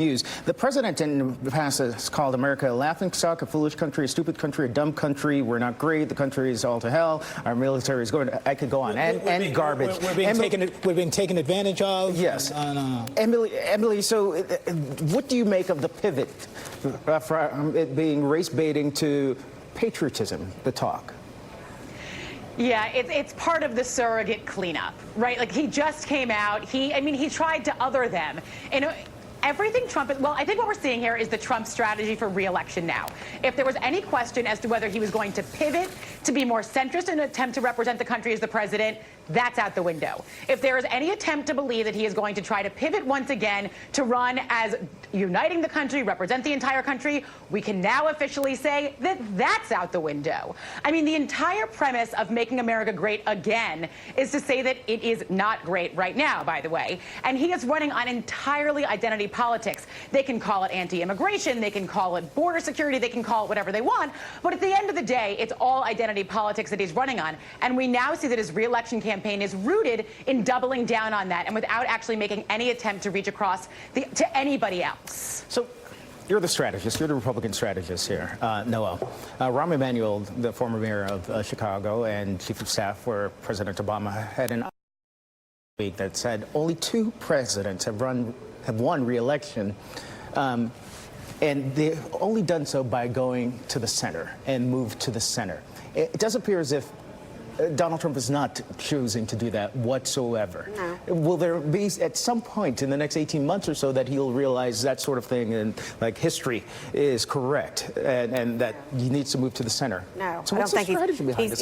News. The president in the past has called America a laughingstock, a foolish country, a stupid country, a dumb country. We're not great. The country is all to hell. Our military is going to, I could go on, and garbage. We're being taken advantage of. Yes. Emily, so what do you make of the pivot from it being race baiting to patriotism, the talk? Yeah, it's part of the surrogate cleanup, right? Like, he just came out. He tried to other them. And everything Trump, well, I think what we're seeing here is the Trump strategy for re-election now. If there was any question as to whether he was going to pivot to be more centrist in an attempt to represent the country as the president, that's out the window. If there is any attempt to believe that he is going to try to pivot once again to run as uniting the country, represent the entire country, we can now officially say that that's out the window. I mean, the entire premise of making America great again is to say that it is not great right now, by the way. And he is running on entirely identity politics. They can call it anti-immigration, they can call it border security, they can call it whatever they want, but at the end of the day, it's all identity politics that he's running on. And we now see that his re-election campaign is rooted in doubling down on that and without actually making any attempt to reach across to anybody else. So you're the strategist, you're the Republican strategist here, Noel. Rahm Emanuel, the former mayor of Chicago and chief of staff for President Obama, had an week that said only 2 presidents have won re-election, and they've only done so by going to the center and moved to the center. It does appear as if Donald Trump is not choosing to do that whatsoever. No. Will there be at some point in the next 18 months or so that he'll realize that sort of thing and like history is correct and that he needs to move to the center? No, so I what's don't the strategy think behind this?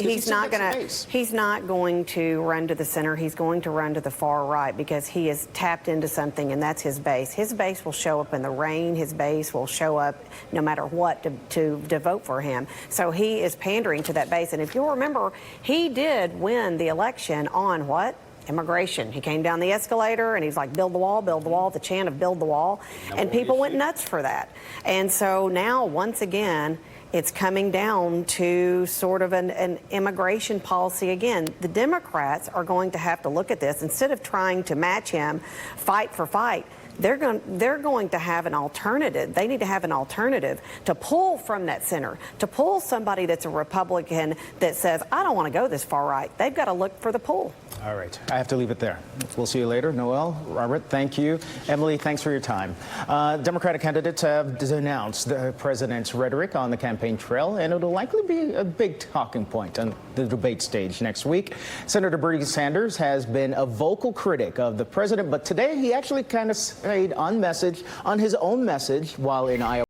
He's not going to run to the center. He's going to run to the far right because he has tapped into something, and that's his base. His base will show up in the rain. His base will show up no matter what to vote for him. So he is pandering to that base. And if you'll remember, he did win the election on what? Immigration. He came down the escalator and he's like, build the wall, the chant of build the wall. And people went nuts for that. And so now, once again, it's coming down to sort of an immigration policy again. The Democrats are going to have to look at this. Instead of trying to match him fight for fight, they're going to have an alternative. They need to have an alternative to pull from that center, to pull somebody that's a Republican that says, I don't want to go this far right. They've got to look for the pull. All right. I have to leave it there. We'll see you later. Noel, Robert, thank you. Emily, thanks for your time. Democratic candidates have denounced the president's rhetoric on the campaign trail, and it'll likely be a big talking point on the debate stage next week. Senator Bernie Sanders has been a vocal critic of the president, but today he actually kind of stayed on his own message while in Iowa.